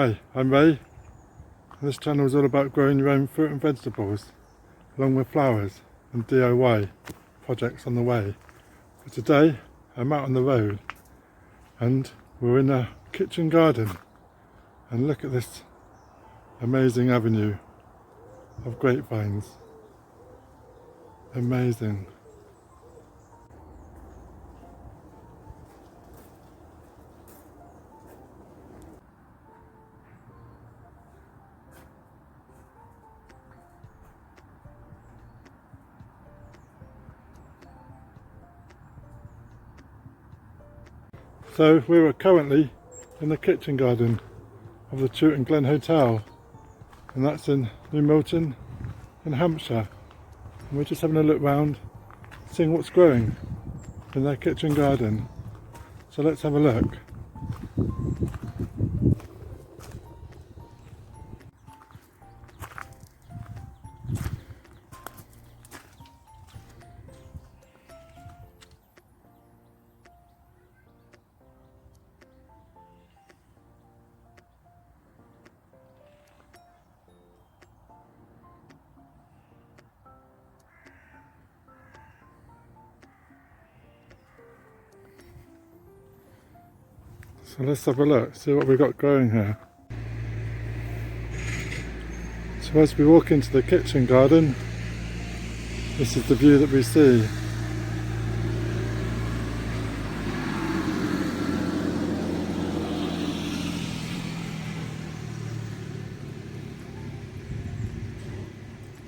Hi, I'm Ray, and this channel is all about growing your own fruit and vegetables, along with flowers and DIY projects on the way. But today I'm out on the road and we're in a kitchen garden, and look at this amazing avenue of grapevines. Amazing. So we are currently in the kitchen garden of the Chewton Glen Hotel, and that's in Milton in Hampshire. And we're just having a look round, seeing what's growing in their kitchen garden. So let's have a look. So let's have a look, see what we've got growing here. So as we walk into the kitchen garden, this is the view that we see.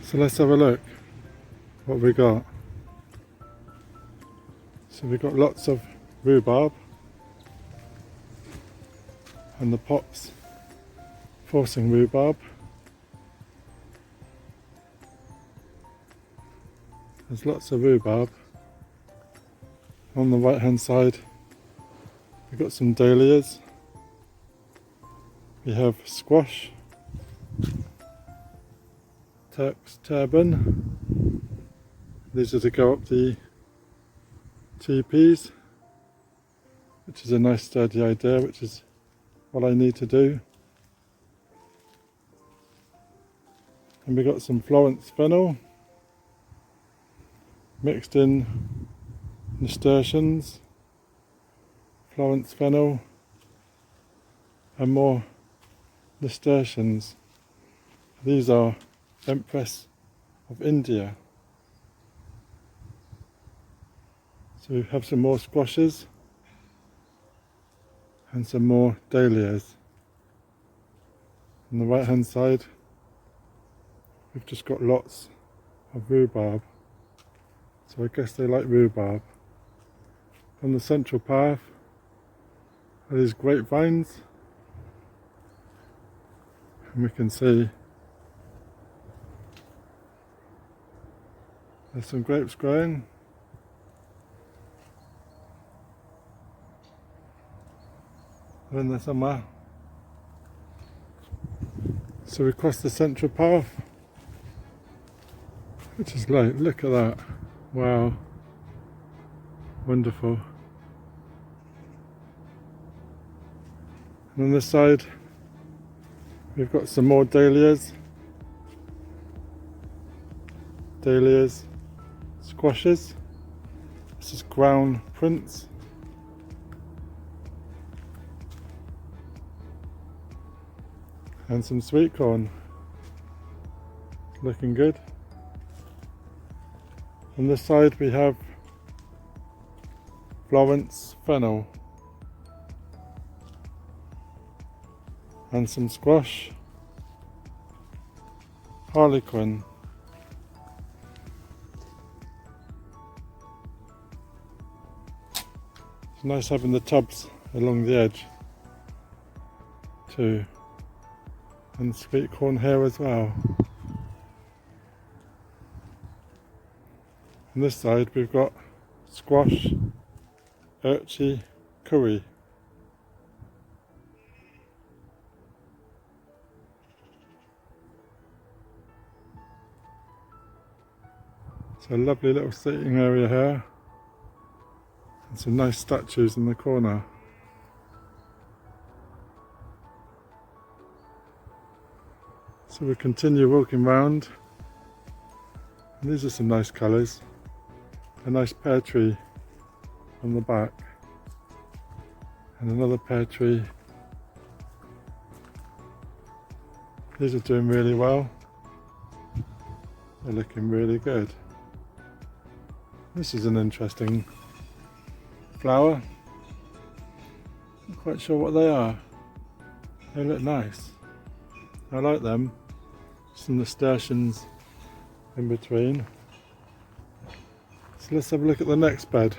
So let's have a look what we got. So we've got lots of rhubarb, and the pots forcing rhubarb. There's lots of rhubarb. On the right hand side we've got some dahlias. We have squash, Turk's turban. These are to go up the teepees, which is a nice sturdy idea, which is what I need to do. And we got some Florence fennel mixed in nasturtiums, Florence fennel and more nasturtiums. These are Empress of India. So we have some more squashes and some more dahlias. On the right hand side we've just got lots of rhubarb, so I guess they like rhubarb. On the central path are these grapevines, and we can see there's some grapes growing. In there somewhere. So we cross the central path, which is like, look at that, wow, wonderful. And on this side we've got some more dahlias, squashes. This is Crown Prince. And some sweet corn, looking good. On this side we have Florence fennel and some squash, harlequin. It's nice having the tubs along the edge too. And sweet corn here as well. On this side we've got squash, urchy, curry. So a lovely little seating area here, and some nice statues in the corner. So we continue walking round, and these are some nice colours. A nice pear tree on the back, and another pear tree. These are doing really well. They're looking really good. This is an interesting flower. Not quite sure what they are. They look nice. I like them. Some nasturtiums in between. So let's have a look at the next bed.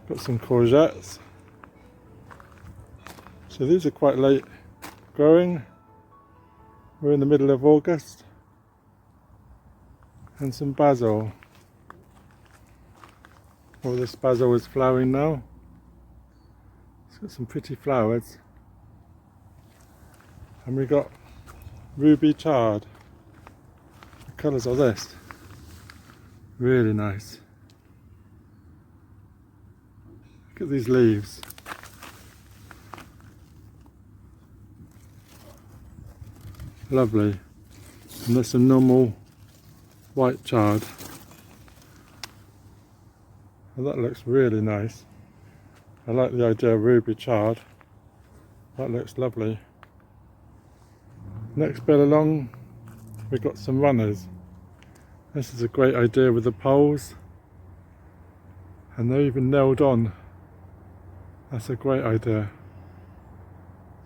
Got some courgettes. So these are quite late growing. We're in the middle of August. And some basil. All this basil is flowering now. It's got some pretty flowers. And we got ruby chard. The colours of this, really nice. Look at these leaves. Lovely. And there's some normal white chard. Well, that looks really nice. I like the idea of ruby chard. That looks lovely. Next bed along, we've got some runners. This is a great idea with the poles, and they're even nailed on. That's a great idea.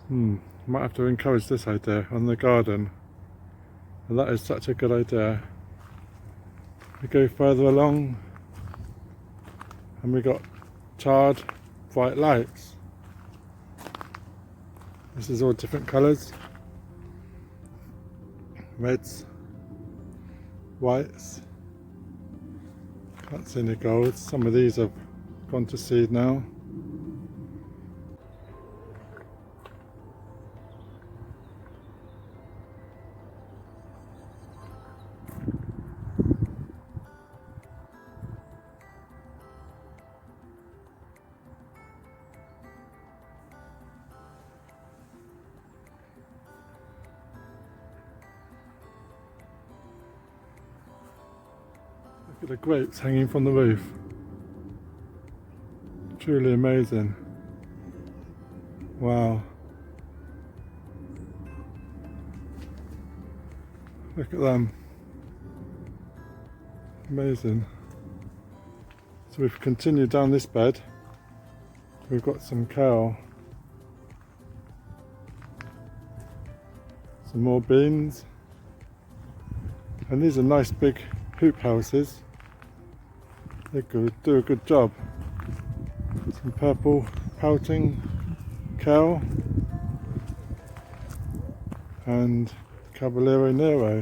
Might have to encourage this idea on the garden. And that is such a good idea. We go further along, and we got charred bright lights. This is all different colours. Reds, whites, can't see any golds. Some of these have gone to seed now. Look at the grapes hanging from the roof. Truly amazing. Wow. Look at them. Amazing. So we've continued down this bed. We've got some kale. Some more beans. And these are nice big hoop houses. They do a good job. Some purple pouting kale and Caballero Nero.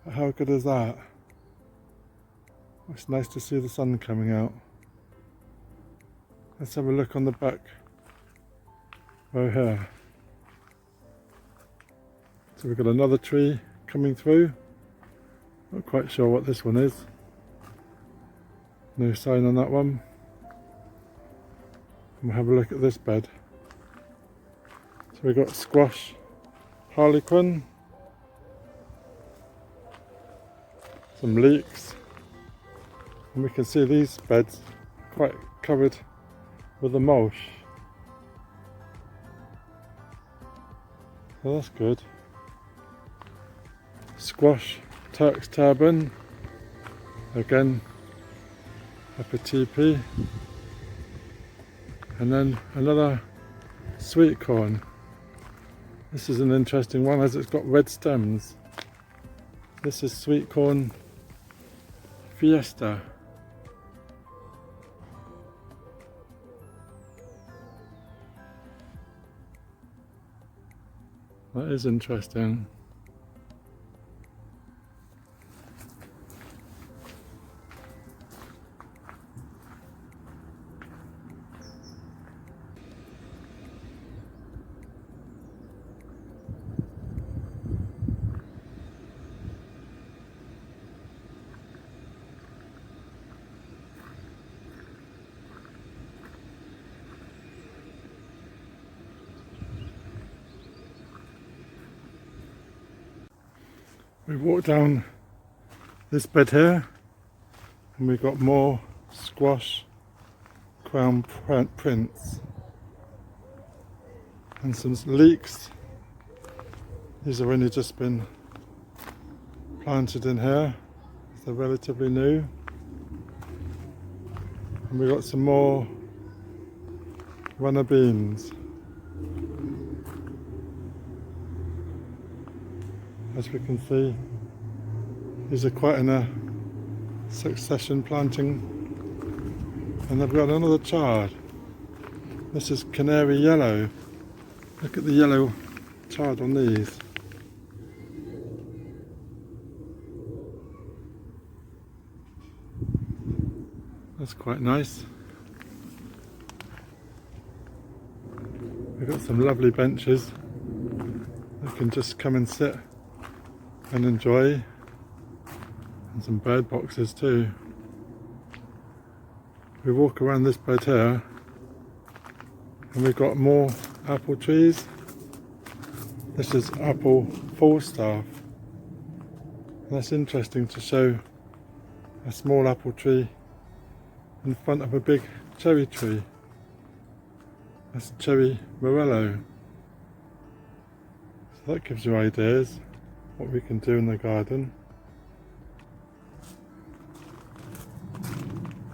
How good is that? It's nice to see the sun coming out. Let's have a look on the back row here. So we've got another tree coming through. Not quite sure what this one is. No sign on that one. And we'll have a look at this bed. So we've got squash, harlequin, some leeks, and we can see these beds quite covered with a mulch. So that's good. Squash, Turk's turban, again up a teepee, and then another sweet corn. This is an interesting one as it's got red stems. This is sweet corn Fiesta. That is interesting. We walked down this bed here and we got more squash crown prince and some leeks. These have only just been planted in here, they're relatively new. And we got some more runner beans. As we can see, these are quite in a succession planting. And I've got another chard. This is canary yellow. Look at the yellow chard on these. That's quite nice. We've got some lovely benches. You can just come and sit and enjoy. And some bird boxes too. We walk around this bed here and we've got more apple trees. This is apple Falstaff. And that's interesting to show a small apple tree in front of a big cherry tree. That's cherry morello. So that gives you ideas what we can do in the garden.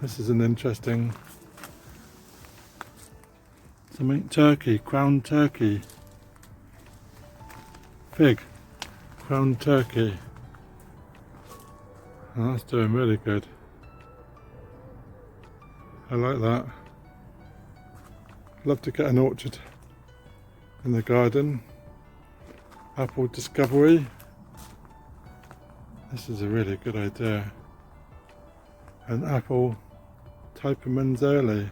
This is an interesting something turkey, crown turkey. Fig, crown turkey. Oh, that's doing really good. I like that. Love to get an orchard in the garden. Apple discovery. This is a really good idea. An apple Typerman's early.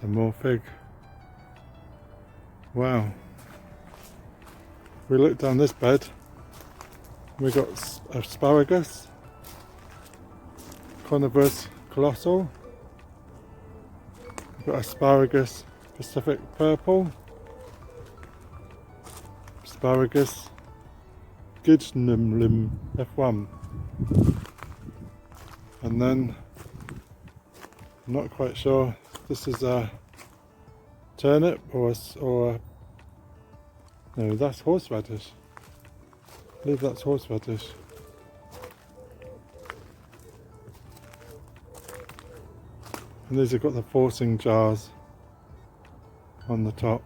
Some more fig. Wow. We look down this bed. We got asparagus. Carnivorous colossal. We've got asparagus Pacific purple. Asparagus Gidnumlim F1. And then, I'm not quite sure, this is a turnip or no, that's horseradish. I believe that's horseradish. And these have got the forcing jars on the top.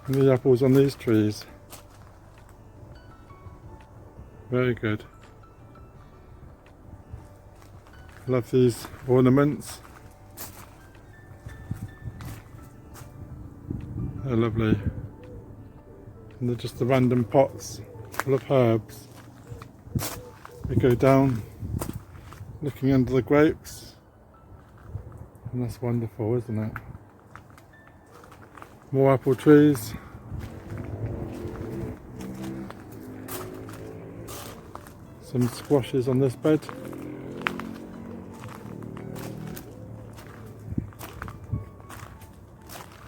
And the apples on these trees. Very good. Love these ornaments. They're lovely. And they're just the random pots full of herbs. We go down looking under the grapes. And that's wonderful, isn't it? More apple trees. Some squashes on this bed.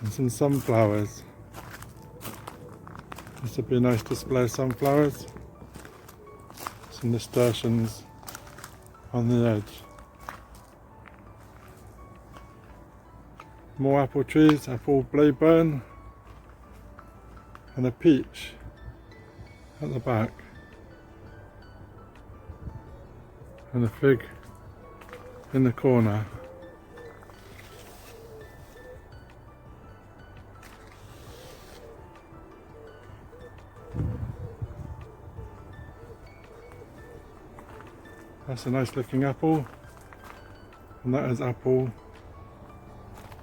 And some sunflowers. This would be a nice display of sunflowers. Some nasturtiums on the edge. More apple trees, apple blaeburn, and a peach at the back, and a fig in the corner. That's a nice looking apple, and that is apple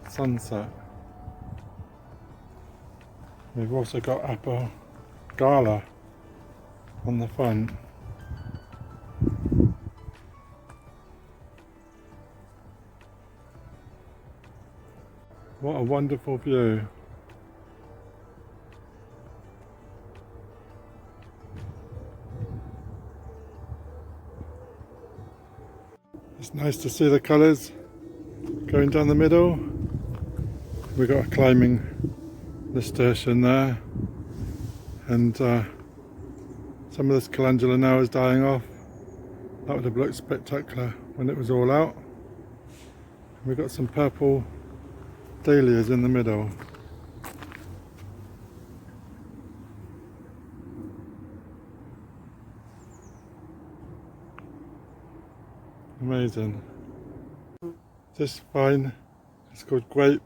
sunset. We've also got apple gala on the front. What a wonderful view. It's nice to see the colours Going down the middle, we've got a climbing nasturtium there, and some of this calendula now is dying off. That would have looked spectacular when it was all out. We've got some purple dahlias in the middle. Amazing. This vine is called grape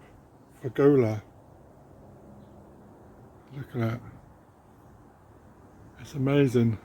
fagola. Look at that. It's amazing.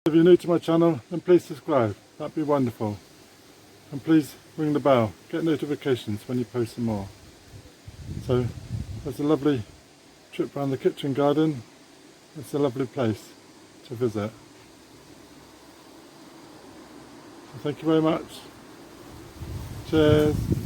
If you're new to my channel, then please subscribe, that'd be wonderful. And please ring the bell, get notifications when you post some more. So, there's a lovely trip around the kitchen garden. It's a lovely place to visit. So thank you very much. Cheers.